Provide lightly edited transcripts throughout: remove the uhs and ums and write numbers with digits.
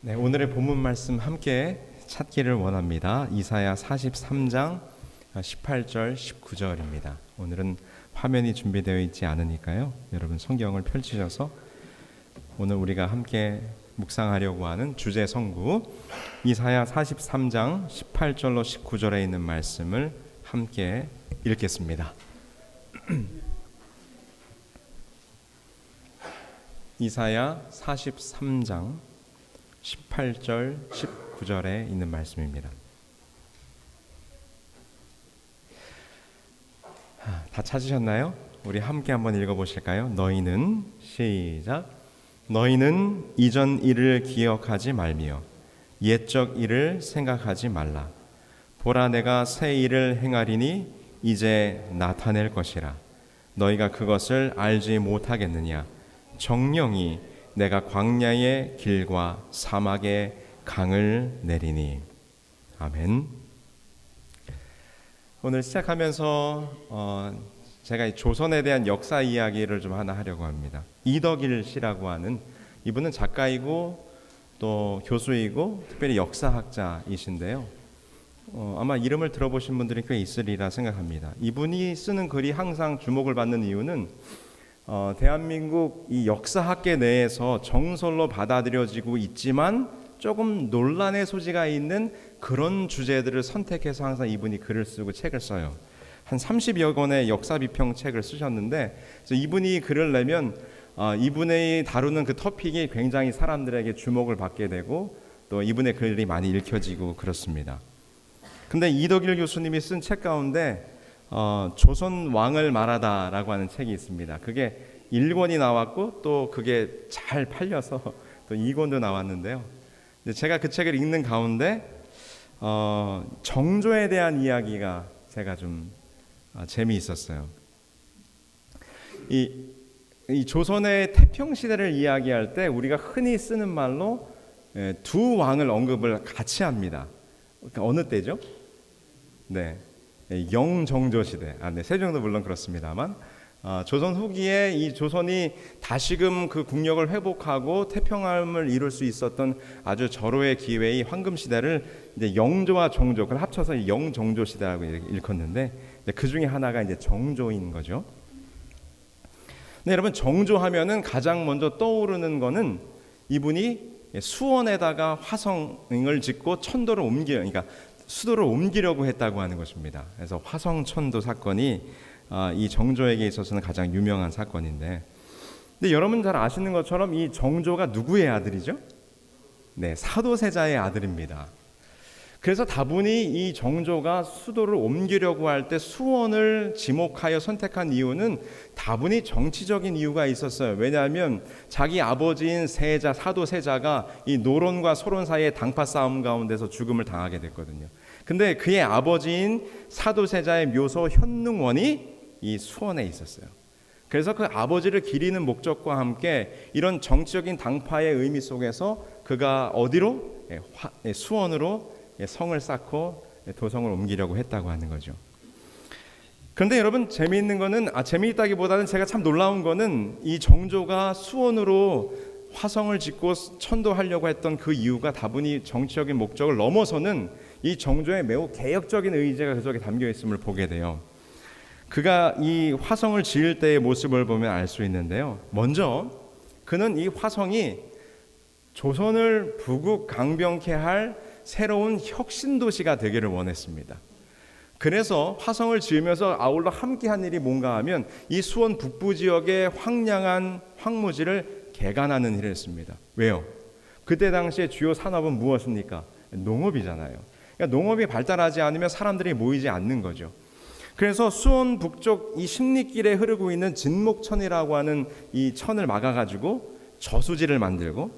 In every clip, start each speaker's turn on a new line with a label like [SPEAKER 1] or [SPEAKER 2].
[SPEAKER 1] 네, 오늘의 본문 말씀 함께 찾기를 원합니다. 이사야 43장 18절 19절입니다. 오늘은 화면이 준비되어 있지 않으니까요. 여러분 성경을 펼치셔서 오늘 우리가 함께 묵상하려고 하는 주제 성구 이사야 43장 18절로 19절에 있는 말씀을 함께 읽겠습니다. 이사야 43장 18절 19절에 있는 말씀입니다. 다 찾으셨나요? 우리 함께 한번 읽어보실까요? 너희는 시작. 너희는 이전 일을 기억하지 말며 옛적 일을 생각하지 말라. 보라, 내가 새 일을 행하리니 이제 나타낼 것이라. 너희가 그것을 알지 못하겠느냐? 정령이 내가 광야의 길과 사막의 강을 내리니. 아멘. 오늘 시작하면서 제가 이 조선에 대한 역사 이야기를 좀 하나 하려고 합니다. 이덕일 씨라고 하는 이분은 작가이고 또 교수이고 특별히 역사학자이신데요. 아마 이름을 들어보신 분들이 꽤 있으리라 생각합니다. 이분이 쓰는 글이 항상 주목을 받는 이유는 대한민국 이 역사학계 내에서 정설로 받아들여지고 있지만 조금 논란의 소지가 있는 그런 주제들을 선택해서 항상 이분이 글을 쓰고 책을 써요. 한 30여 권의 역사 비평 책을 쓰셨는데 이분이 글을 내면 이분이 다루는 그 토픽이 굉장히 사람들에게 주목을 받게 되고 또 이분의 글이 많이 읽혀지고 그렇습니다. 근데 이덕일 교수님이 쓴 책 가운데 조선 왕을 말하다라고 하는 책이 있습니다. 그게 1권이 나왔고 또 그게 잘 팔려서 또 2권도 나왔는데요. 제가 그 책을 읽는 가운데 정조에 대한 이야기가 제가 좀 재미있었어요. 이 조선의 태평 시대를 이야기할 때 우리가 흔히 쓰는 말로 두 왕을 언급을 같이 합니다. 그러니까 어느 때죠? 네. 영정조 시대. 네, 세종도 물론 그렇습니다만 조선 후기에 이 조선이 다시금 그 국력을 회복하고 태평함을 이룰 수 있었던 아주 절호의 기회의 황금 시대를 이제 영조와 정조 그걸 합쳐서 영정조 시대라고 일컫는데 그 중에 하나가 이제 정조인 거죠. 네, 여러분 정조하면은 가장 먼저 떠오르는 거는 이분이 수원에다가 화성을 짓고 천도를 그러니까 수도를 옮기려고 했다고 하는 것입니다. 그래서 화성천도 사건이 이 정조에게 있어서는 가장 유명한 사건인데, 근데 여러분 잘 아시는 것처럼 이 정조가 누구의 아들이죠? 네, 사도세자의 아들입니다. 그래서 다분히 이 정조가 수도를 옮기려고 할 때 수원을 지목하여 선택한 이유는 다분히 정치적인 이유가 있었어요. 왜냐하면 자기 아버지인 세자, 사도세자가 이 노론과 소론 사이의 당파 싸움 가운데서 죽음을 당하게 됐거든요. 근데 그의 아버지인 사도세자의 묘소 현능원이 이 수원에 있었어요. 그래서 그 아버지를 기리는 목적과 함께 이런 정치적인 당파의 의미 속에서 그가 어디로? 수원으로 성을 쌓고 도성을 옮기려고 했다고 하는 거죠. 그런데 여러분 재미있는 거는 재미있다기보다는 제가 참 놀라운 거는 이 정조가 수원으로 화성을 짓고 천도하려고 했던 그 이유가 다분히 정치적인 목적을 넘어서는 이 정조의 매우 개혁적인 의지가 그 속에 담겨 있음을 보게 돼요. 그가 이 화성을 지을 때의 모습을 보면 알 수 있는데요. 먼저 그는 이 화성이 조선을 부국 강병케 할 새로운 혁신 도시가 되기를 원했습니다. 그래서 화성을 지으면서 아울러 함께한 일이 뭔가 하면 이 수원 북부 지역의 황량한 황무지를 개간하는 일을 했습니다. 왜요? 그때 당시에 주요 산업은 무엇입니까? 농업이잖아요. 그러니까 농업이 발달하지 않으면 사람들이 모이지 않는 거죠. 그래서 수원 북쪽 이 십리길에 흐르고 있는 진목천이라고 하는 이 천을 막아가지고 저수지를 만들고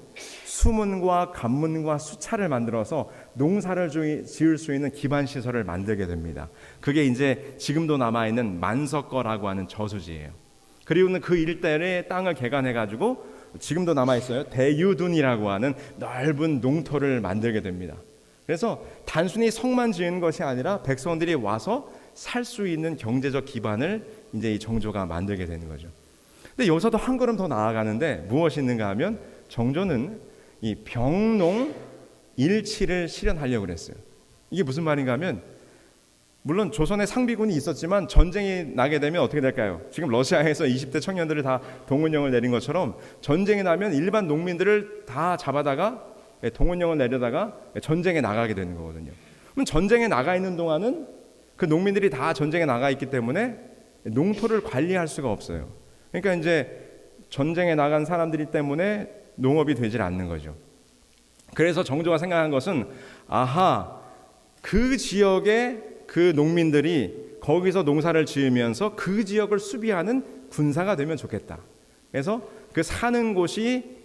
[SPEAKER 1] 수문과 관문과 수차를 만들어서 농사를 지을 수 있는 기반 시설을 만들게 됩니다. 그게 이제 지금도 남아있는 만석거라고 하는 저수지예요. 그리고는 그 일대의 땅을 개간해가지고 지금도 남아있어요. 대유둔이라고 하는 넓은 농토를 만들게 됩니다. 그래서 단순히 성만 지은 것이 아니라 백성들이 와서 살 수 있는 경제적 기반을 이제 이 정조가 만들게 되는 거죠. 근데 여기서도 한 걸음 더 나아가는데 무엇이 있는가 하면 정조는 이 병농일치를 실현하려고 그랬어요. 이게 무슨 말인가 하면, 물론 조선에 상비군이 있었지만 전쟁이 나게 되면 어떻게 될까요? 지금 러시아에서 20대 청년들을 다 동원령을 내린 것처럼 전쟁이 나면 일반 농민들을 다 잡아다가 동원령을 내려다가 전쟁에 나가게 되는 거거든요. 그럼 전쟁에 나가 있는 동안은 그 농민들이 다 전쟁에 나가 있기 때문에 농토를 관리할 수가 없어요. 그러니까 이제 전쟁에 나간 사람들이 때문에 농업이 되질 않는 거죠. 그래서 정조가 생각한 것은, 아하, 그 지역에 그 농민들이 거기서 농사를 지으면서 그 지역을 수비하는 군사가 되면 좋겠다. 그래서 그 사는 곳이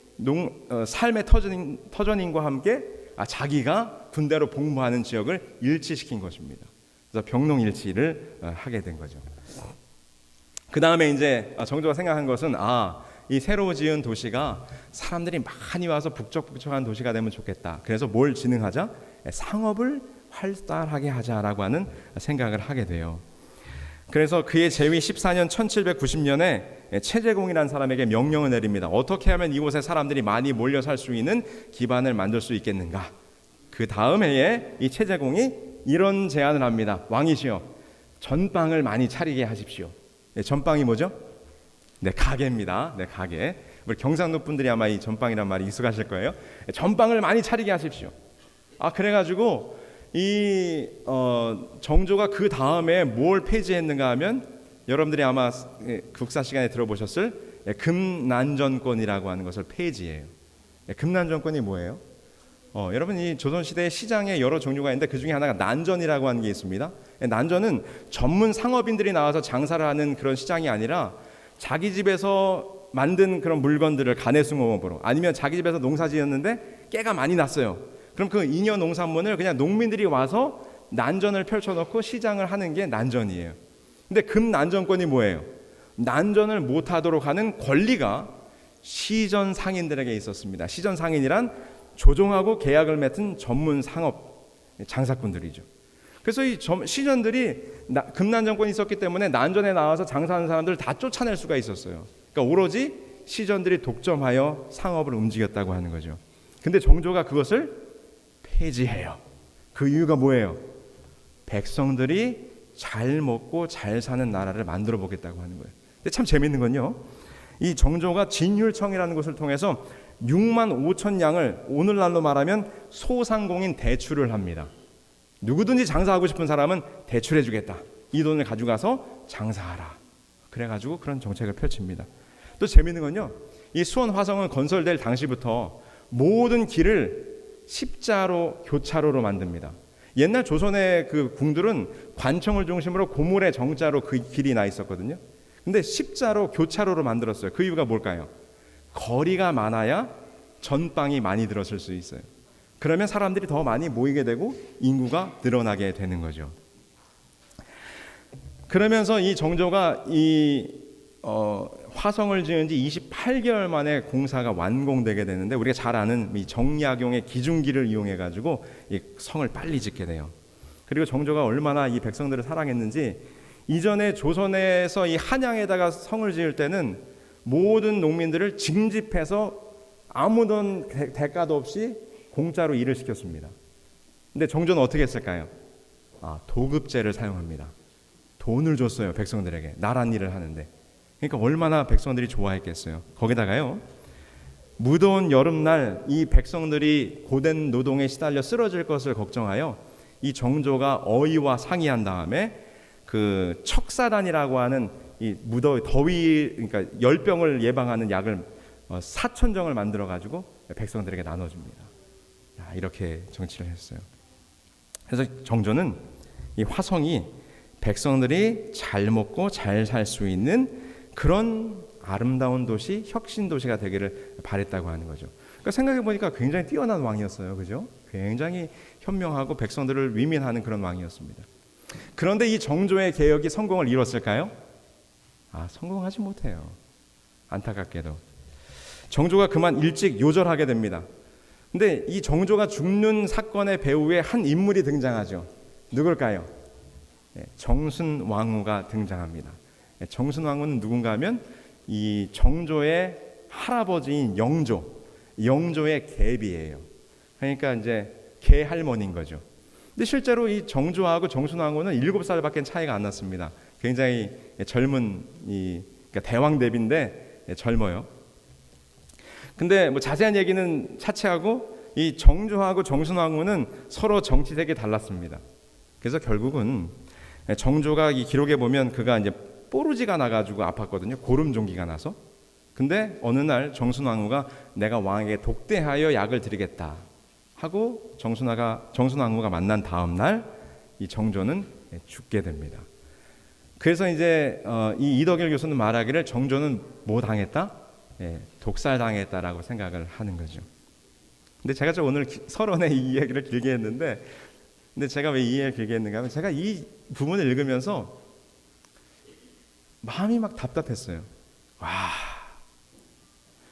[SPEAKER 1] 삶의 터전인과 함께 자기가 군대로 복무하는 지역을 일치시킨 것입니다. 그래서 병농일치를 하게 된 거죠. 그 다음에 이제 정조가 생각한 것은, 이 새로 지은 도시가 사람들이 많이 와서 북적북적한 도시가 되면 좋겠다. 그래서 뭘 진흥하자? 상업을 활달하게 하자라고 하는 생각을 하게 돼요. 그래서 그의 제위 14년 1790년에 최재공이라는 사람에게 명령을 내립니다. 어떻게 하면 이곳에 사람들이 많이 몰려 살 수 있는 기반을 만들 수 있겠는가? 그 다음 해에 이 최재공이 이런 제안을 합니다. 왕이시여, 전빵을 많이 차리게 하십시오. 전빵이 뭐죠? 네, 가게입니다. 네, 가게. 우리 경상도 분들이 아마 이 전빵이란 말이 익숙하실 거예요. 전빵을 많이 차리게 하십시오. 그래가지고 이 정조가 그 다음에 뭘 폐지했는가 하면, 여러분들이 아마 국사 시간에 들어보셨을 금난전권이라고 하는 것을 폐지해요. 금난전권이 뭐예요? 여러분, 이 조선시대 시장에 여러 종류가 있는데 그 중에 하나가 난전이라고 하는 게 있습니다. 난전은 전문 상업인들이 나와서 장사를 하는 그런 시장이 아니라 자기 집에서 만든 그런 물건들을 가내숭어업으로, 아니면 자기 집에서 농사 지었는데 깨가 많이 났어요. 그럼 그 잉여 농산물을 그냥 농민들이 와서 난전을 펼쳐놓고 시장을 하는 게 난전이에요. 근데 금난전권이 뭐예요? 난전을 못하도록 하는 권리가 시전 상인들에게 있었습니다. 시전 상인이란 조종하고 계약을 맺은 전문 상업 장사꾼들이죠. 그래서 이 시전들이 금난전권이 있었기 때문에 난전에 나와서 장사하는 사람들을 다 쫓아낼 수가 있었어요. 그러니까 오로지 시전들이 독점하여 상업을 움직였다고 하는 거죠. 근데 정조가 그것을 폐지해요. 그 이유가 뭐예요? 백성들이 잘 먹고 잘 사는 나라를 만들어 보겠다고 하는 거예요. 근데 참 재밌는 건요, 이 정조가 진율청이라는 것을 통해서 6만 5천 양을 오늘날로 말하면 소상공인 대출을 합니다. 누구든지 장사하고 싶은 사람은 대출해 주겠다. 이 돈을 가져가서 장사하라. 그래가지고 그런 정책을 펼칩니다. 또 재밌는 건요, 이 수원 화성은 건설될 당시부터 모든 길을 십자로 교차로로 만듭니다. 옛날 조선의 그 궁들은 관청을 중심으로 고물의 정자로 그 길이 나 있었거든요. 근데 십자로 교차로로 만들었어요. 그 이유가 뭘까요? 거리가 많아야 전빵이 많이 들었을 수 있어요. 그러면 사람들이 더 많이 모이게 되고 인구가 늘어나게 되는 거죠. 그러면서 이 정조가 화성을 지은 지 28개월 만에 공사가 완공되게 되는데, 우리가 잘 아는 이 정약용의 기중기를 이용해 가지고 이 성을 빨리 짓게 돼요. 그리고 정조가 얼마나 이 백성들을 사랑했는지, 이전에 조선에서 이 한양에다가 성을 지을 때는 모든 농민들을 징집해서 아무런 대가도 없이 공짜로 일을 시켰습니다. 근데 정조는 어떻게 했을까요? 도급제를 사용합니다. 돈을 줬어요, 백성들에게. 나란 일을 하는데. 그러니까 얼마나 백성들이 좋아했겠어요. 거기다가요, 무더운 여름날 이 백성들이 고된 노동에 시달려 쓰러질 것을 걱정하여 이 정조가 어의와 상의한 다음에 그 척사단이라고 하는 이 더위, 그러니까 열병을 예방하는 약을 4,000정을 만들어 가지고 백성들에게 나눠줍니다. 이렇게 정치를 했어요. 그래서 정조는 이 화성이 백성들이 잘 먹고 잘 살 수 있는 그런 아름다운 도시, 혁신 도시가 되기를 바랬다고 하는 거죠. 그러니까 생각해 보니까 굉장히 뛰어난 왕이었어요, 그죠? 굉장히 현명하고 백성들을 위민하는 그런 왕이었습니다. 그런데 이 정조의 개혁이 성공을 이뤘을까요? 성공하지 못해요. 안타깝게도. 정조가 그만 일찍 요절하게 됩니다. 근데 이 정조가 죽는 사건의 배후에 한 인물이 등장하죠. 누굴까요? 정순왕후가 등장합니다. 정순왕후는 누군가 하면 이 정조의 할아버지인 영조, 영조의 계비예요. 그러니까 이제 개 할머니인 거죠. 근데 실제로 이 정조하고 정순왕후는 7살밖에 차이가 안 났습니다. 굉장히 젊은 그러니까 대왕 대비인데 젊어요. 근데 뭐 자세한 얘기는 차치하고 이 정조하고 정순왕후는 서로 정치색이 달랐습니다. 그래서 결국은 정조가 이 기록에 보면 그가 이제 뽀루지가 나가지고 아팠거든요. 고름종기가 나서. 근데 어느 날 정순왕후가 내가 왕에게 독대하여 약을 드리겠다 하고 정순왕후가 만난 다음 날 이 정조는 죽게 됩니다. 그래서 이제 이 이덕일 교수는 말하기를 정조는 뭐 당했다? 독살당했다라고 생각을 하는 거죠. 근데 제가 오늘 서론에 이 이야기를 길게 했는데, 근데 제가 왜 이 이야기를 길게 했는가 하면 제가 이 부분을 읽으면서 마음이 막 답답했어요. 와,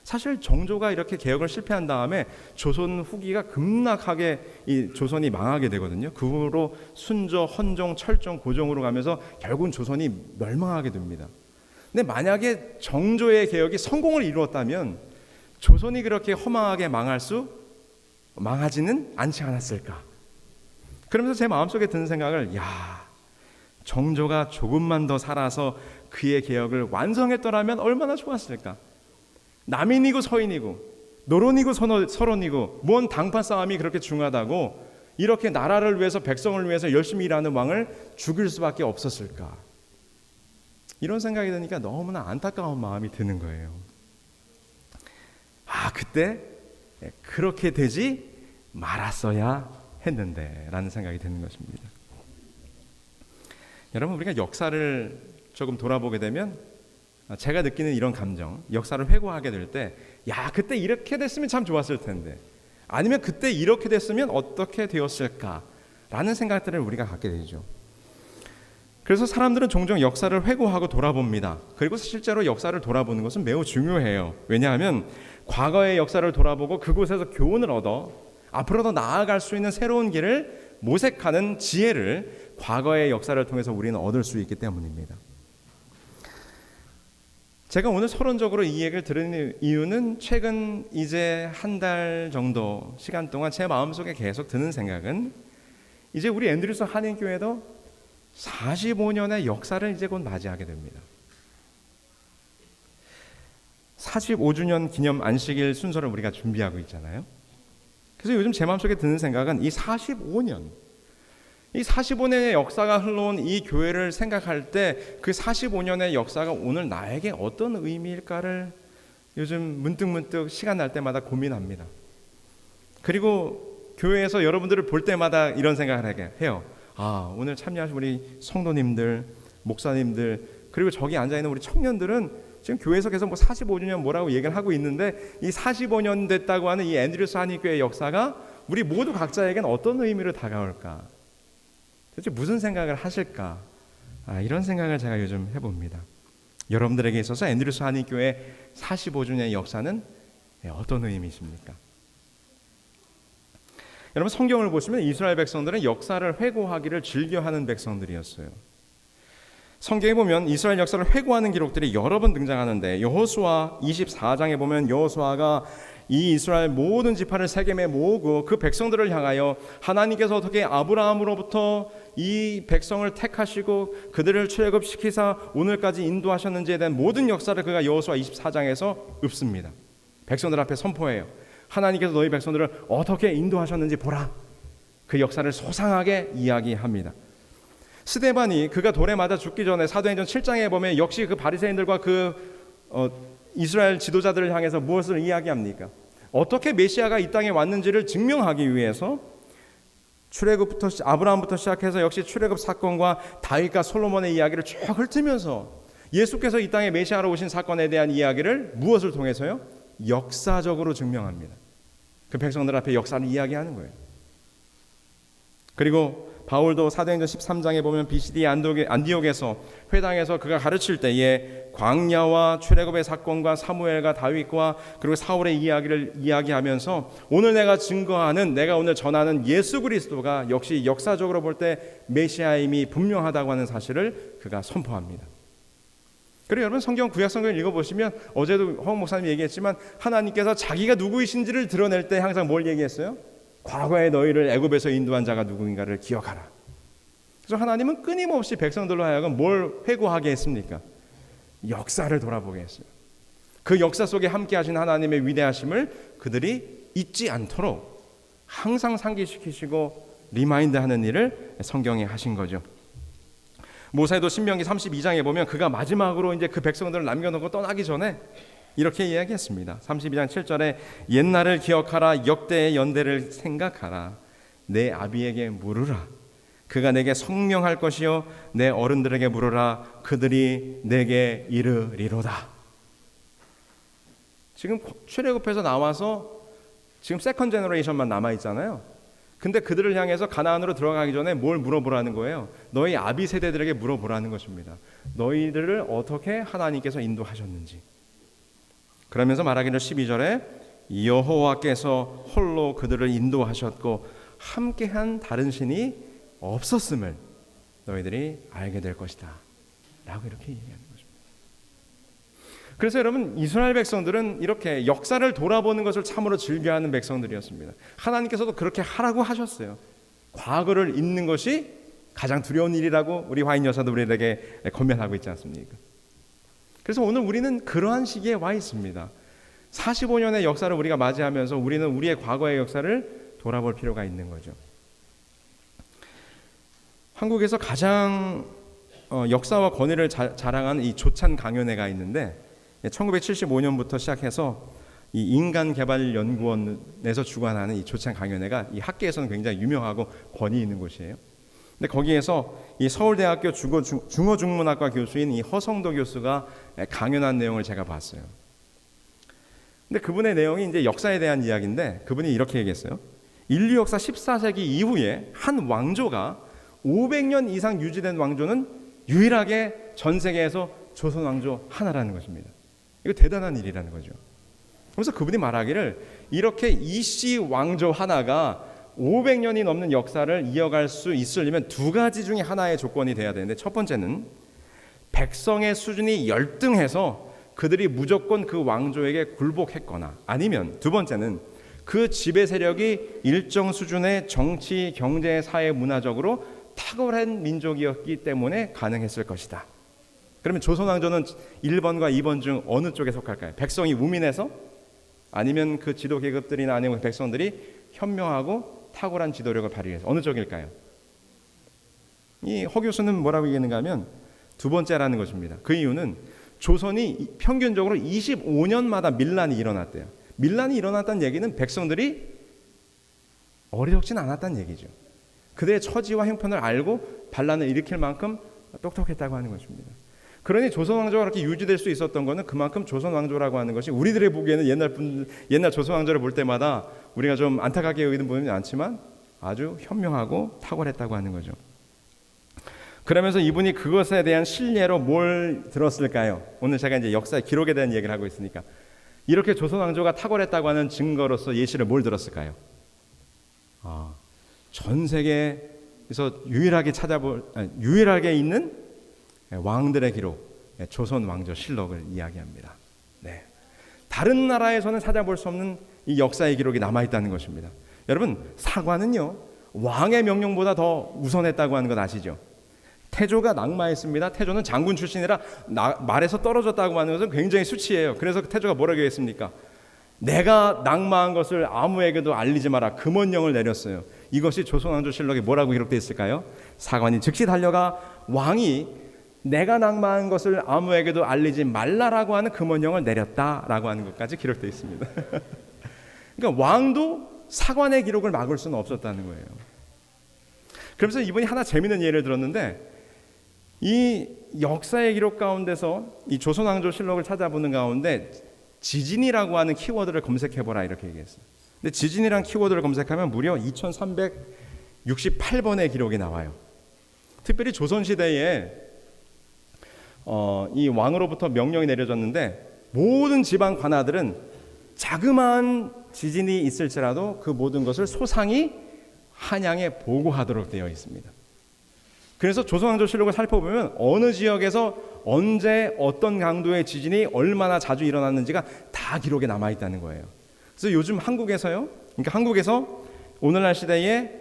[SPEAKER 1] 사실 정조가 이렇게 개혁을 실패한 다음에 조선 후기가 급락하게 이 조선이 망하게 되거든요. 그 후로 순조, 헌종, 철종, 고종으로 가면서 결국은 조선이 멸망하게 됩니다. 근데 만약에 정조의 개혁이 성공을 이루었다면 조선이 그렇게 허망하게 망하지는 않지 않았을까. 그러면서 제 마음속에 드는 생각을, 정조가 조금만 더 살아서 그의 개혁을 완성했더라면 얼마나 좋았을까. 남인이고 서인이고 노론이고 서론이고 뭔 당파 싸움이 그렇게 중요하다고 이렇게 나라를 위해서 백성을 위해서 열심히 일하는 왕을 죽일 수밖에 없었을까. 이런 생각이 드니까 너무나 안타까운 마음이 드는 거예요. 그때 그렇게 되지 말았어야 했는데 라는 생각이 드는 것입니다. 여러분, 우리가 역사를 조금 돌아보게 되면 제가 느끼는 이런 감정, 역사를 회고하게 될 때, 그때 이렇게 됐으면 참 좋았을 텐데, 아니면 그때 이렇게 됐으면 어떻게 되었을까라는 생각들을 우리가 갖게 되죠. 그래서 사람들은 종종 역사를 회고하고 돌아봅니다. 그리고 실제로 역사를 돌아보는 것은 매우 중요해요. 왜냐하면 과거의 역사를 돌아보고 그곳에서 교훈을 얻어 앞으로 더 나아갈 수 있는 새로운 길을 모색하는 지혜를 과거의 역사를 통해서 우리는 얻을 수 있기 때문입니다. 제가 오늘 서론적으로 이 얘기를 들은 이유는 최근 이제 한 달 정도 시간 동안 제 마음속에 계속 드는 생각은, 이제 우리 앤드류스 한인교회도 45년의 역사를 이제 곧 맞이하게 됩니다. 45주년 기념 안식일 순서를 우리가 준비하고 있잖아요. 그래서 요즘 제 마음속에 드는 생각은 이 45년의 역사가 흘러온 이 교회를 생각할 때 그 45년의 역사가 오늘 나에게 어떤 의미일까를 요즘 문득문득 시간 날 때마다 고민합니다. 그리고 교회에서 여러분들을 볼 때마다 이런 생각을 하게 해요. 오늘 참여하신 우리 성도님들, 목사님들, 그리고 저기 앉아있는 우리 청년들은 지금 교회에서 계속 45주년 뭐라고 얘기를 하고 있는데, 이 45년 됐다고 하는 이 앤드류스 한인교회의 역사가 우리 모두 각자에게는 어떤 의미로 다가올까? 도대체 무슨 생각을 하실까? 이런 생각을 제가 요즘 해봅니다. 여러분들에게 있어서 앤드류스 한인교회 45주년의 역사는 어떤 의미이십니까? 여러분, 성경을 보시면 이스라엘 백성들은 역사를 회고하기를 즐겨하는 백성들이었어요. 성경에 보면 이스라엘 역사를 회고하는 기록들이 여러 번 등장하는데, 여호수아 24장에 보면 여호수아가 이 이스라엘 모든 지파를 세겜에 모으고 그 백성들을 향하여 하나님께서 어떻게 아브라함으로부터 이 백성을 택하시고 그들을 출애굽시키사 오늘까지 인도하셨는지에 대한 모든 역사를 그가 여호수아 24장에서 읊습니다. 백성들 앞에 선포해요. 하나님께서 너희 백성들을 어떻게 인도하셨는지 보라. 그 역사를 소상하게 이야기합니다. 스데반이 그가 돌에 맞아 죽기 전에 사도행전 7장에 보면 역시 그 바리새인들과 이스라엘 지도자들을 향해서 무엇을 이야기합니까? 어떻게 메시아가 이 땅에 왔는지를 증명하기 위해서 출애굽부터 아브라함부터 시작해서 역시 출애굽 사건과 다윗과 솔로몬의 이야기를 쭉 훑으면서 예수께서 이 땅에 메시아로 오신 사건에 대한 이야기를 무엇을 통해서요? 역사적으로 증명합니다. 그 백성들 앞에 역사를 이야기하는 거예요. 그리고 바울도 사도행전 13장에 보면 BCD 안디옥에서 회당에서 그가 가르칠 때에 광야와 출애굽의 사건과 사무엘과 다윗과 그리고 사울의 이야기를 이야기하면서 오늘 내가 증거하는, 내가 오늘 전하는 예수 그리스도가 역시 역사적으로 볼 때 메시아임이 분명하다고 하는 사실을 그가 선포합니다. 그리고 여러분 성경 구약 성경을 읽어보시면 어제도 허웅 목사님이 얘기했지만 하나님께서 자기가 누구이신지를 드러낼 때 항상 뭘 얘기했어요? 과거에 너희를 애굽에서 인도한 자가 누구인가를 기억하라. 그래서 하나님은 끊임없이 백성들로 하여금 뭘 회고하게 했습니까? 역사를 돌아보게 했어요. 그 역사 속에 함께 하신 하나님의 위대하심을 그들이 잊지 않도록 항상 상기시키시고 리마인드하는 일을 성경에 하신 거죠. 모세도 신명기 32장에 보면 그가 마지막으로 이제 그 백성들을 남겨놓고 떠나기 전에 이렇게 이야기했습니다. 32장 7절에 옛날을 기억하라, 역대의 연대를 생각하라, 내 아비에게 물으라, 그가 내게 성명할 것이요 내 어른들에게 물으라, 그들이 내게 이르리로다. 지금 출애굽해서 나와서 지금 세컨 제너레이션만 남아있잖아요. 근데 그들을 향해서 가나안으로 들어가기 전에 뭘 물어보라는 거예요? 너희 아비 세대들에게 물어보라는 것입니다. 너희들을 어떻게 하나님께서 인도하셨는지. 그러면서 말하기를 12절에 여호와께서 홀로 그들을 인도하셨고 함께한 다른 신이 없었음을 너희들이 알게 될 것이다 라고 이렇게 얘기하는 거죠. 그래서 여러분 이스라엘 백성들은 이렇게 역사를 돌아보는 것을 참으로 즐겨하는 백성들이었습니다. 하나님께서도 그렇게 하라고 하셨어요. 과거를 잊는 것이 가장 두려운 일이라고 우리 화인 여사도 우리에게 권면하고 있지 않습니까? 그래서 오늘 우리는 그러한 시기에 와 있습니다. 45년의 역사를 우리가 맞이하면서 우리는 우리의 과거의 역사를 돌아볼 필요가 있는 거죠. 한국에서 가장 역사와 권위를 자랑하는 이 조찬 강연회가 있는데 1975년부터 시작해서 이 인간개발연구원에서 주관하는 이 조찬 강연회가 이 학계에서는 굉장히 유명하고 권위 있는 곳이에요. 근데 거기에서 이 서울대학교 중어중문학과 교수인 이 허성도 교수가 강연한 내용을 제가 봤어요. 근데 그분의 내용이 이제 역사에 대한 이야기인데 그분이 이렇게 얘기했어요. 인류 역사 14세기 이후에 한 왕조가 500년 이상 유지된 왕조는 유일하게 전 세계에서 조선 왕조 하나라는 것입니다. 이거 대단한 일이라는 거죠. 그래서 그분이 말하기를 이렇게 이씨 왕조 하나가 500년이 넘는 역사를 이어갈 수 있으려면 두 가지 중에 하나의 조건이 돼야 되는데 첫 번째는 백성의 수준이 열등해서 그들이 무조건 그 왕조에게 굴복했거나 아니면 두 번째는 그 지배 세력이 일정 수준의 정치, 경제, 사회, 문화적으로 탁월한 민족이었기 때문에 가능했을 것이다. 그러면 조선 왕조는 1번과 2번 중 어느 쪽에 속할까요? 백성이 우민해서 아니면 그 지도 계급들이나 아니면 백성들이 현명하고 탁월한 지도력을 발휘해서 어느 쪽일까요? 이 허 교수는 뭐라고 얘기하는가 하면 두 번째라는 것입니다. 그 이유는 조선이 평균적으로 25년마다 밀란이 일어났대요. 밀란이 일어났다는 얘기는 백성들이 어리석진 않았다는 얘기죠. 그들의 처지와 형편을 알고 반란을 일으킬 만큼 똑똑했다고 하는 것입니다. 그러니 조선 왕조가 그렇게 유지될 수 있었던 것은 그만큼 조선 왕조라고 하는 것이 우리들의 보기에는 옛날 조선 왕조를 볼 때마다 우리가 좀 안타깝게 여기는 부분이 많지만 아주 현명하고 탁월했다고 하는 거죠. 그러면서 이분이 그것에 대한 신뢰로 뭘 들었을까요? 오늘 제가 이제 역사 기록에 대한 얘기를 하고 있으니까 이렇게 조선 왕조가 탁월했다고 하는 증거로서 예시를 뭘 들었을까요? 전 세계에서 유일하게 있는 왕들의 기록, 조선 왕조 실록을 이야기합니다. 네. 다른 나라에서는 찾아볼 수 없는 이 역사의 기록이 남아 있다는 것입니다. 여러분, 사관은요 왕의 명령보다 더 우선했다고 하는 것 아시죠? 태조가 낙마했습니다. 태조는 장군 출신이라 말에서 떨어졌다고 하는 것은 굉장히 수치예요. 그래서 태조가 뭐라고 했습니까? 내가 낙마한 것을 아무에게도 알리지 마라. 금원령을 내렸어요. 이것이 조선왕조실록에 뭐라고 기록되어 있을까요? 사관이 즉시 달려가 왕이 내가 낙마한 것을 아무에게도 알리지 말라라고 하는 금원령을 내렸다라고 하는 것까지 기록되어 있습니다. 그러니까 왕도 사관의 기록을 막을 수는 없었다는 거예요. 그러면서 이분이 하나 재미있는 예를 들었는데 이 역사의 기록 가운데서 이 조선왕조실록을 찾아보는 가운데 지진이라고 하는 키워드를 검색해보라 이렇게 얘기했어요. 근데 지진이란 키워드를 검색하면 무려 2368번의 기록이 나와요. 특별히 조선시대에 이 왕으로부터 명령이 내려졌는데 모든 지방 관아들은 자그마한 지진이 있을지라도 그 모든 것을 소상히 한양에 보고하도록 되어 있습니다. 그래서 조선왕조실록을 살펴보면 어느 지역에서 언제 어떤 강도의 지진이 얼마나 자주 일어났는지가 다 기록에 남아있다는 거예요. 그래서 요즘 한국에서요, 그러니까 한국에서 오늘날 시대에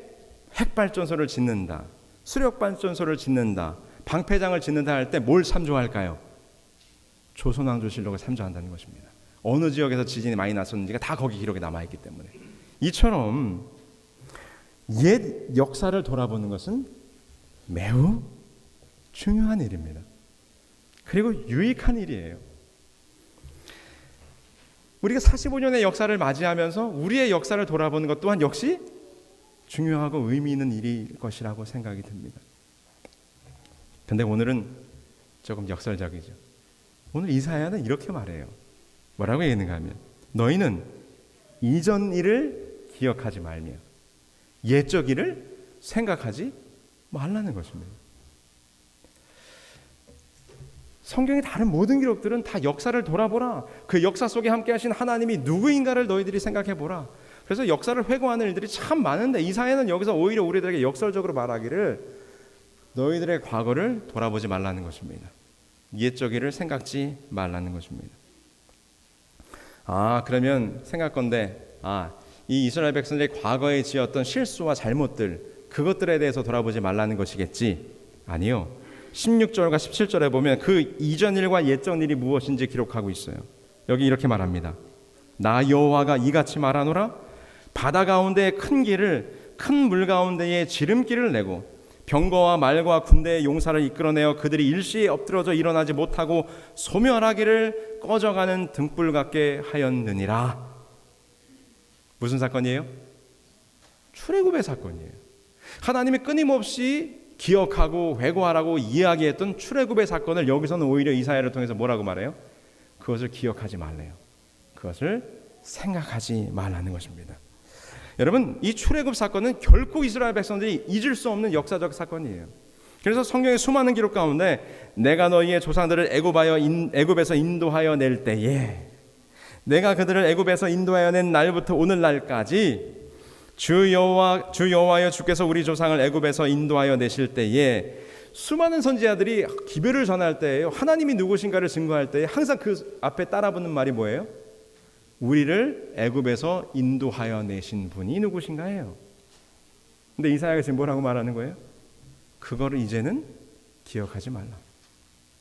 [SPEAKER 1] 핵발전소를 짓는다, 수력발전소를 짓는다, 방패장을 짓는다 할 때 뭘 참조할까요? 조선왕조실록을 참조한다는 것입니다. 어느 지역에서 지진이 많이 났었는지가 다 거기 기록에 남아있기 때문에. 이처럼 옛 역사를 돌아보는 것은 매우 중요한 일입니다. 그리고 유익한 일이에요. 우리가 45년의 역사를 맞이하면서 우리의 역사를 돌아보는 것 또한 역시 중요하고 의미 있는 일일 것이라고 생각이 듭니다. 근데 오늘은 조금 역설적이죠. 오늘 이사야는 이렇게 말해요. 뭐라고 얘기했는가 하면 너희는 이전 일을 기억하지 말며 옛적 일을 생각하지 말라는 것입니다. 성경의 다른 모든 기록들은 다 역사를 돌아보라. 그 역사 속에 함께 하신 하나님이 누구인가를 너희들이 생각해 보라. 그래서 역사를 회고하는 일들이 참 많은데 이사야는 여기서 오히려 우리들에게 역설적으로 말하기를 너희들의 과거를 돌아보지 말라는 것입니다. 옛적 일을 생각지 말라는 것입니다. 그러면 생각건대 이 이스라엘 백성들이 과거에 지었던 실수와 잘못들, 그것들에 대해서 돌아보지 말라는 것이겠지? 아니요. 16절과 17절에 보면 그 이전 일과 옛적 일이 무엇인지 기록하고 있어요. 여기 이렇게 말합니다. 나 여호와가 이같이 말하노라. 바다 가운데 큰 길을, 큰 물 가운데에 지름길을 내고 병거와 말과 군대의 용사를 이끌어내어 그들이 일시에 엎드러져 일어나지 못하고 소멸하기를 꺼져가는 등불 같게 하였느니라. 무슨 사건이에요? 출애굽의 사건이에요. 하나님이 끊임없이 기억하고 회고하라고 이야기했던 출애굽의 사건을 여기서는 오히려 이사야를 통해서 뭐라고 말해요? 그것을 기억하지 말래요. 그것을 생각하지 말라는 것입니다. 여러분, 이 출애굽 사건은 결코 이스라엘 백성들이 잊을 수 없는 역사적 사건이에요. 그래서 성경의 수많은 기록 가운데 내가 너희의 조상들을 애굽에서 인도하여 낼 때에, 내가 그들을 애굽에서 인도하여 낸 날부터 오늘날까지 주 여호와여 주께서 우리 조상을 애굽에서 인도하여 내실 때에, 수많은 선지자들이 기별을 전할 때에요, 하나님이 누구신가를 증거할 때에 항상 그 앞에 따라붙는 말이 뭐예요? 우리를 애굽에서 인도하여 내신 분이 누구신가요? 근데 이사야가 지금 뭐라고 말하는 거예요? 그거를 이제는 기억하지 말라,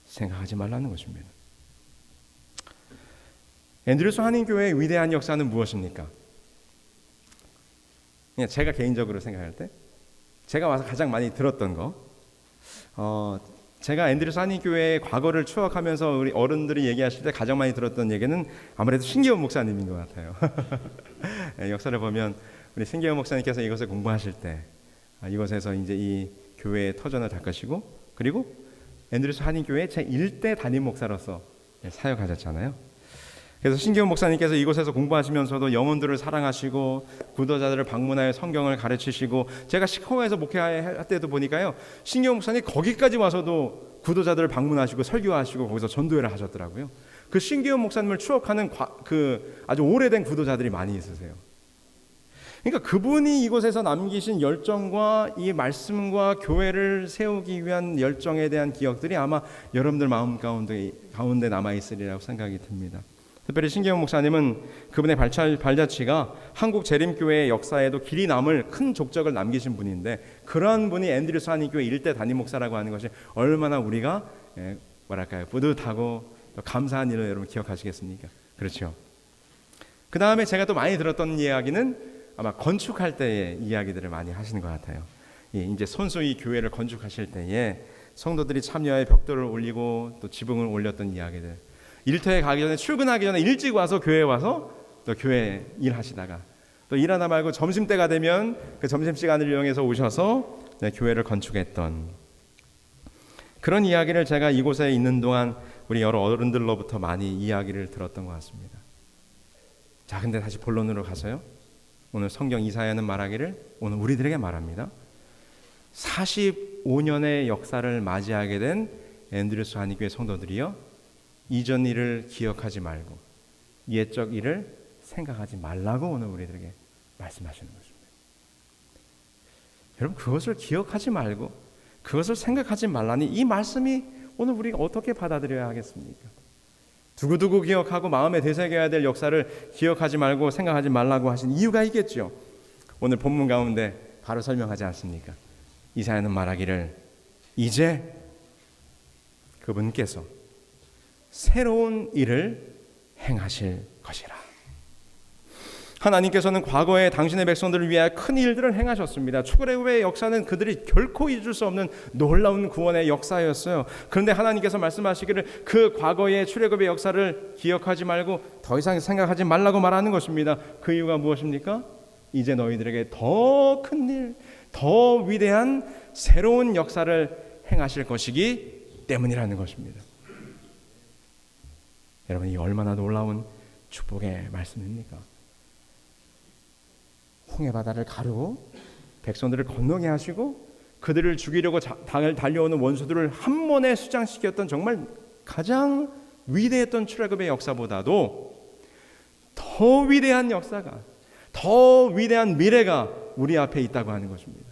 [SPEAKER 1] 생각하지 말라는 것입니다. 앤드류스 한인교회의 위대한 역사는 무엇입니까? 그냥 제가 개인적으로 생각할 때 제가 와서 가장 많이 들었던 거, 제가 앤드류스 한인교회의 과거를 추억하면서 우리 어른들이 얘기하실 때 가장 많이 들었던 얘기는 아무래도 신기원 목사님인 것 같아요. 역사를 보면 우리 신기원 목사님께서 이것을 공부하실 때 이것에서 이제 이 교회의 터전을 닦으시고, 그리고 앤드류스 한인교회 제1대 담임 목사로서 사역하셨잖아요. 그래서 신기원 목사님께서 이곳에서 공부하시면서도 영혼들을 사랑하시고 구도자들을 방문하여 성경을 가르치시고, 제가 시카고에서 목회할 때도 보니까요, 신기원 목사님 거기까지 와서도 구도자들을 방문하시고 설교하시고 거기서 전도회를 하셨더라고요. 그 신기원 목사님을 추억하는 그 아주 오래된 구도자들이 많이 있으세요. 그러니까 그분이 이곳에서 남기신 열정과 이 말씀과 교회를 세우기 위한 열정에 대한 기억들이 아마 여러분들 마음 가운데 남아있으리라고 생각이 듭니다. 특별히 신기원 목사님은 그분의 발자취가 한국 재림교회의 역사에도 길이 남을 큰 족적을 남기신 분인데, 그러한 분이 앤드류스 한인교회 일대 담임 목사라고 하는 것이 얼마나 우리가 뿌듯하고 또 감사한 일을 여러분 기억하시겠습니까? 그렇죠. 그 다음에 제가 또 많이 들었던 이야기는 아마 건축할 때의 이야기들을 많이 하시는 것 같아요. 이제 손수이 교회를 건축하실 때에 성도들이 참여해 벽돌을 올리고 또 지붕을 올렸던 이야기들, 일터에 가기 전에, 출근하기 전에 일찍 와서 교회에 와서 또 교회 일하시다가 또 일하다 말고 점심때가 되면 그 점심시간을 이용해서 오셔서 교회를 건축했던 그런 이야기를 제가 이곳에 있는 동안 우리 여러 어른들로부터 많이 이야기를 들었던 것 같습니다. 자, 근데 다시 본론으로 가서요, 오늘 성경 이사야는 말하기를 오늘 우리들에게 말합니다. 45년의 역사를 맞이하게 된 앤드류스 한인교회 성도들이요, 이전 일을 기억하지 말고 옛적 일을 생각하지 말라고 오늘 우리들에게 말씀하시는 것입니다. 여러분, 그것을 기억하지 말고 그것을 생각하지 말라니, 이 말씀이 오늘 우리가 어떻게 받아들여야 하겠습니까? 두고두고 기억하고 마음에 되새겨야 될 역사를 기억하지 말고 생각하지 말라고 하신 이유가 있겠죠. 오늘 본문 가운데 바로 설명하지 않습니까? 이사야는 말하기를 이제 그분께서 새로운 일을 행하실 것이라. 하나님께서는 과거에 당신의 백성들을 위하여 큰 일들을 행하셨습니다. 출애굽의 역사는 그들이 결코 잊을 수 없는 놀라운 구원의 역사였어요. 그런데 하나님께서 말씀하시기를 그 과거의 출애굽의 역사를 기억하지 말고 더 이상 생각하지 말라고 말하는 것입니다. 그 이유가 무엇입니까? 이제 너희들에게 더 큰 일, 더 위대한 새로운 역사를 행하실 것이기 때문이라는 것입니다. 여러분, 이 얼마나 놀라운 축복의 말씀입니까? 홍해바다를 가르고 백성들을 건너게 하시고 그들을 죽이려고 달려오는 원수들을 한 번에 수장시켰던 정말 가장 위대했던 출애굽의 역사보다도 더 위대한 역사가, 더 위대한 미래가 우리 앞에 있다고 하는 것입니다.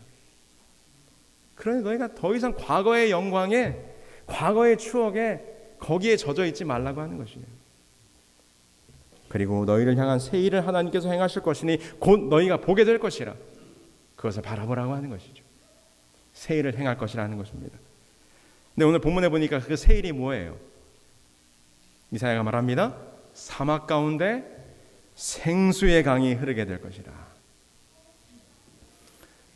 [SPEAKER 1] 그러니 너희가 더 이상 과거의 영광에, 과거의 추억에 거기에 젖어 있지 말라고 하는 것이에요. 그리고 너희를 향한 새 일을 하나님께서 행하실 것이니 곧 너희가 보게 될 것이라. 그것을 바라보라고 하는 것이죠. 새 일을 행할 것이라는 것입니다. 근데 오늘 본문에 보니까 그 새 일이 뭐예요? 이사야가 말합니다. 사막 가운데 생수의 강이 흐르게 될 것이라.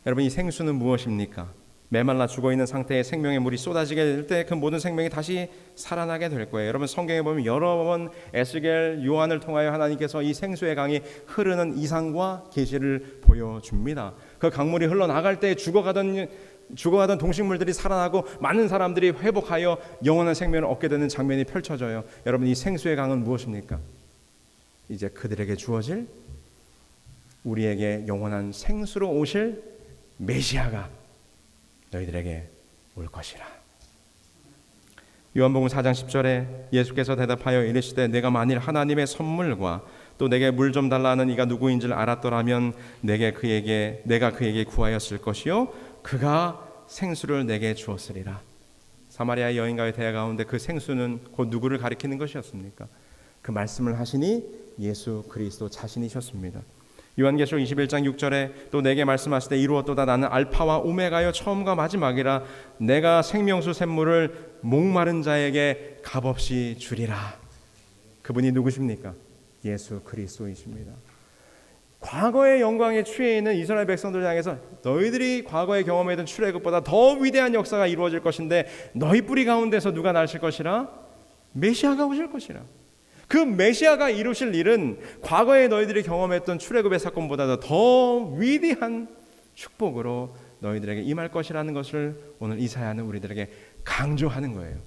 [SPEAKER 1] 여러분, 이 생수는 무엇입니까? 메말라 죽어있는 상태에 생명의 물이 쏟아지게 될 때 그 모든 생명이 다시 살아나게 될 거예요. 여러분, 성경에 보면 여러 번 에스겔, 요한을 통하여 하나님께서 이 생수의 강이 흐르는 이상과 계시를 보여줍니다. 그 강물이 흘러나갈 때 죽어가던 동식물들이 살아나고 많은 사람들이 회복하여 영원한 생명을 얻게 되는 장면이 펼쳐져요. 여러분, 이 생수의 강은 무엇입니까? 이제 그들에게 주어질, 우리에게 영원한 생수로 오실 메시아가 너희들에게 올 것이라. 요한복음 4장 10절에 예수께서 대답하여 이르시되 내가 만일 하나님의 선물과 또 내게 물 좀 달라 하는 이가 누구인지를 알았더라면 내가 그에게 구하였을 것이요 그가 생수를 내게 주었으리라. 사마리아 여인과의 대화 가운데 그 생수는 곧 누구를 가리키는 것이었습니까? 그 말씀을 하시니 예수 그리스도 자신이셨습니다. 요한계시록 21장 6절에 또 내게 말씀하시되 이루었도다. 나는 알파와 오메가요 처음과 마지막이라. 내가 생명수 샘물을 목마른 자에게 값없이 주리라. 그분이 누구십니까? 예수 그리스도이십니다. 과거의 영광에 취해 있는 이스라엘 백성들을 향해서 너희들이 과거에 경험했던 출애굽보다 더 위대한 역사가 이루어질 것인데 너희 뿌리 가운데서 누가 나실 것이라? 메시아가 오실 것이라. 그 메시아가 이루실 일은 과거에 너희들이 경험했던 출애굽의 사건보다도 더 위대한 축복으로 너희들에게 임할 것이라는 것을 오늘 이사야는 우리들에게 강조하는 거예요.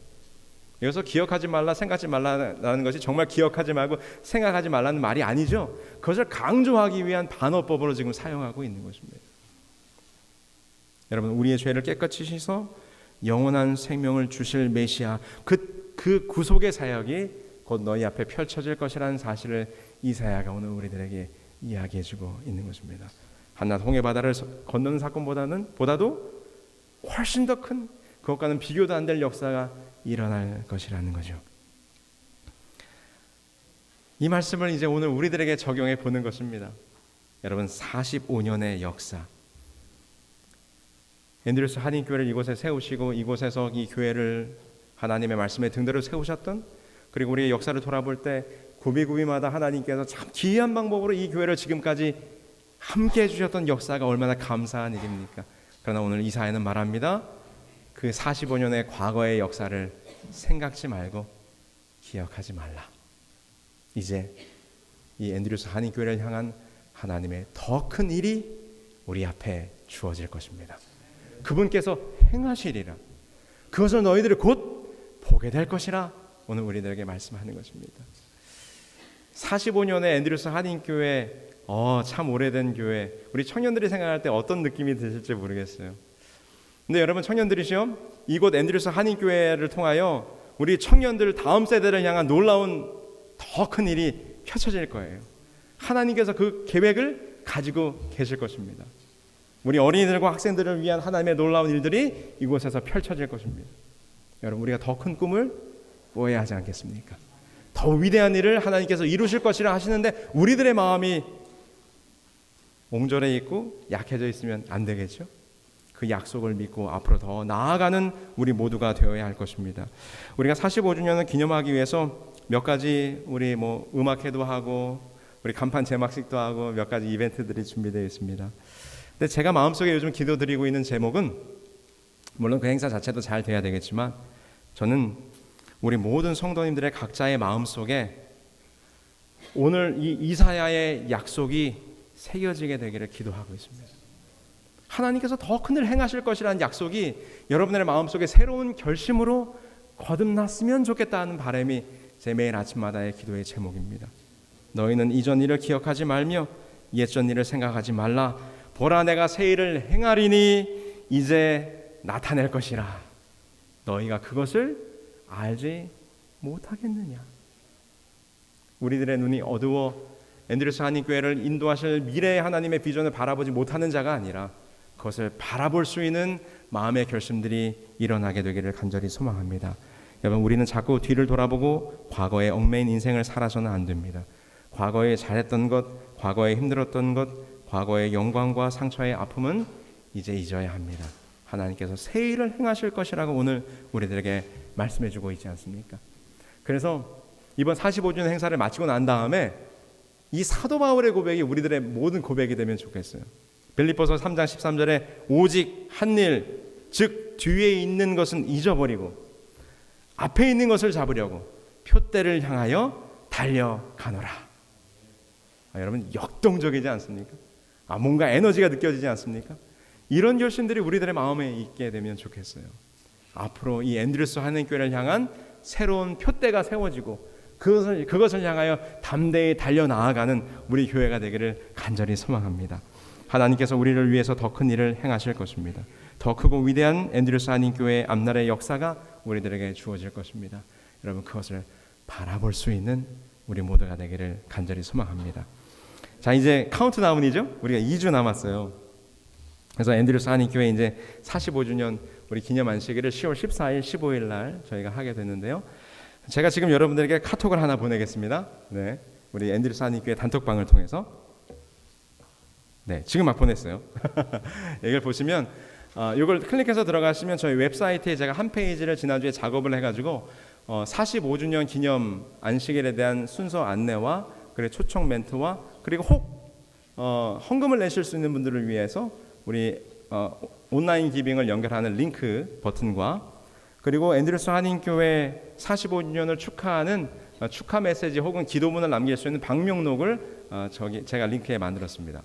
[SPEAKER 1] 여기서 기억하지 말라, 생각하지 말라는 것이 정말 기억하지 말고 생각하지 말라는 말이 아니죠. 그것을 강조하기 위한 반어법으로 지금 사용하고 있는 것입니다. 여러분, 우리의 죄를 깨끗이 씻어 영원한 생명을 주실 메시아, 그 구속의 사역이 곧 너희 앞에 펼쳐질 것이라는 사실을 이사야가 오늘 우리들에게 이야기해주고 있는 것입니다. 한낱 홍해바다를 건너는 사건보다도 훨씬 더 큰, 그것과는 비교도 안 될 역사가 일어날 것이라는 거죠. 이 말씀을 이제 오늘 우리들에게 적용해 보는 것입니다. 여러분, 45년의 역사, 앤드루스 한인교회를 이곳에 세우시고 이곳에서 이 교회를 하나님의 말씀에 등대로 세우셨던, 그리고 우리의 역사를 돌아볼 때 구비구비마다 하나님께서 참 기이한 방법으로 이 교회를 지금까지 함께 해주셨던 역사가 얼마나 감사한 일입니까? 그러나 오늘 이사야는 말합니다. 그 45년의 과거의 역사를 생각지 말고 기억하지 말라. 이제 이 앤드루스 한인교회를 향한 하나님의 더 큰 일이 우리 앞에 주어질 것입니다. 그분께서 행하시리라. 그것을 너희들이 곧 보게 될 것이라 오늘 우리들에게 말씀하는 것입니다. 45년의 앤드루스 한인교회, 참 오래된 교회, 우리 청년들이 생각할 때 어떤 느낌이 드실지 모르겠어요. 근데 여러분, 청년들이시요, 이곳 앤드루스 한인교회를 통하여 우리 청년들 다음 세대를 향한 놀라운 더 큰 일이 펼쳐질 거예요. 하나님께서 그 계획을 가지고 계실 것입니다. 우리 어린이들과 학생들을 위한 하나님의 놀라운 일들이 이곳에서 펼쳐질 것입니다. 여러분, 우리가 더 큰 꿈을 꾸어야 하지 않겠습니까? 더 위대한 일을 하나님께서 이루실 것이라 하시는데 우리들의 마음이 옹졸해 있고 약해져 있으면 안 되겠죠? 그 약속을 믿고 앞으로 더 나아가는 우리 모두가 되어야 할 것입니다. 우리가 45주년을 기념하기 위해서 몇 가지 우리 음악회도 하고 우리 간판 제막식도 하고 몇 가지 이벤트들이 준비되어 있습니다. 근데 제가 마음속에 요즘 기도드리고 있는 제목은, 물론 그 행사 자체도 잘 돼야 되겠지만, 저는 우리 모든 성도님들의 각자의 마음속에 오늘 이 이사야의 약속이 새겨지게 되기를 기도하고 있습니다. 하나님께서 더 큰 일을 행하실 것이라는 약속이 여러분들의 마음속에 새로운 결심으로 거듭났으면 좋겠다는 바람이 제 매일 아침마다의 기도의 제목입니다. 너희는 이전 일을 기억하지 말며 옛전 일을 생각하지 말라. 보라, 내가 새 일을 행하리니 이제 나타낼 것이라. 너희가 그것을 알지 못하겠느냐. 우리들의 눈이 어두워 앤드루스 한인교회를 인도하실 미래의 하나님의 비전을 바라보지 못하는 자가 아니라 그것을 바라볼 수 있는 마음의 결심들이 일어나게 되기를 간절히 소망합니다. 여러분, 우리는 자꾸 뒤를 돌아보고 과거의 얽매인 인생을 살아서는 안 됩니다. 과거에 잘했던 것, 과거에 힘들었던 것, 과거의 영광과 상처의 아픔은 이제 잊어야 합니다. 하나님께서 새 일을 행하실 것이라고 오늘 우리들에게 말씀해주고 있지 않습니까? 그래서 이번 45주년 행사를 마치고 난 다음에 이 사도 바울의 고백이 우리들의 모든 고백이 되면 좋겠어요. 빌립보서 3장 13절에 오직 한 일, 즉 뒤에 있는 것은 잊어버리고 앞에 있는 것을 잡으려고 표대를 향하여 달려가노라. 여러분, 역동적이지 않습니까? 뭔가 에너지가 느껴지지 않습니까? 이런 결심들이 우리들의 마음에 있게 되면 좋겠어요. 앞으로 이 앤드루스 한인교회를 향한 새로운 표대가 세워지고 그것을 향하여 담대히 달려나아가는 우리 교회가 되기를 간절히 소망합니다. 하나님께서 우리를 위해서 더 큰 일을 행하실 것입니다. 더 크고 위대한 앤드루스 한인교회의 앞날의 역사가 우리들에게 주어질 것입니다. 여러분, 그것을 바라볼 수 있는 우리 모두가 되기를 간절히 소망합니다. 자, 이제 카운트다운이죠. 우리가 2주 남았어요. 그래서 앤드루스 한인교회 이제 45주년 우리 기념 안식일을 10월 14일, 15일 날 저희가 하게 됐는데요. 제가 지금 여러분들에게 카톡을 하나 보내겠습니다. 네, 우리 앤드루스 한인교회 단톡방을 통해서. 네, 지금 막 보냈어요. 이걸 보시면 이걸 클릭해서 들어가시면 저희 웹사이트에 제가 한 페이지를 지난주에 작업을 해가지고 45주년 기념 안식일에 대한 순서 안내와 그리고 초청 멘트와 그리고 혹 헌금을 내실 수 있는 분들을 위해서 우리 온라인 기빙을 연결하는 링크 버튼과 그리고 앤드루스 한인교회 45주년을 축하하는 축하 메시지 혹은 기도문을 남길 수 있는 방명록을 제가 링크에 만들었습니다.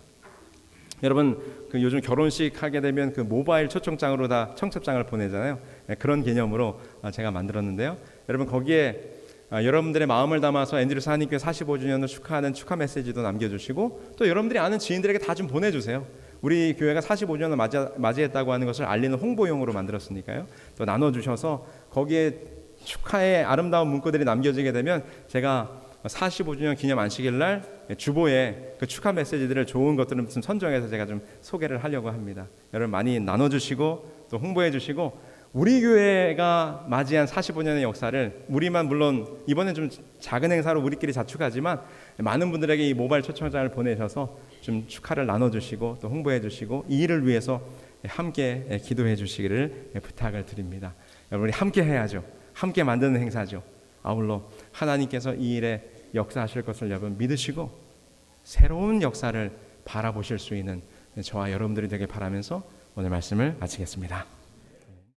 [SPEAKER 1] 여러분, 그 요즘 결혼식 하게 되면 그 모바일 초청장으로 다 청첩장을 보내잖아요. 그런 개념으로 제가 만들었는데요. 여러분, 거기에 여러분들의 마음을 담아서 앤드루스 한인교회 45주년을 축하하는 축하 메시지도 남겨주시고 또 여러분들이 아는 지인들에게 다 좀 보내주세요. 우리 교회가 45주년을 맞이했다고 하는 것을 알리는 홍보용으로 만들었으니까요. 또 나눠주셔서 거기에 축하의 아름다운 문구들이 남겨지게 되면 제가 45주년 기념 안식일 날 주보에 그 축하 메시지들을 좋은 것들을 좀 선정해서 제가 좀 소개를 하려고 합니다. 여러분, 많이 나눠주시고 또 홍보해 주시고 우리 교회가 맞이한 45년의 역사를 우리만 물론 이번엔 좀 작은 행사로 우리끼리 자축하지만 많은 분들에게 이 모바일 초청장을 보내셔서 좀 축하를 나눠주시고 또 홍보해 주시고 이 일을 위해서 함께 기도해 주시기를 부탁을 드립니다. 여러분, 우리 함께 해야죠. 함께 만드는 행사죠. 아울러 하나님께서 이 일에 역사하실 것을 여러분 믿으시고 새로운 역사를 바라보실 수 있는 저와 여러분들이 되길 바라면서 오늘 말씀을 마치겠습니다.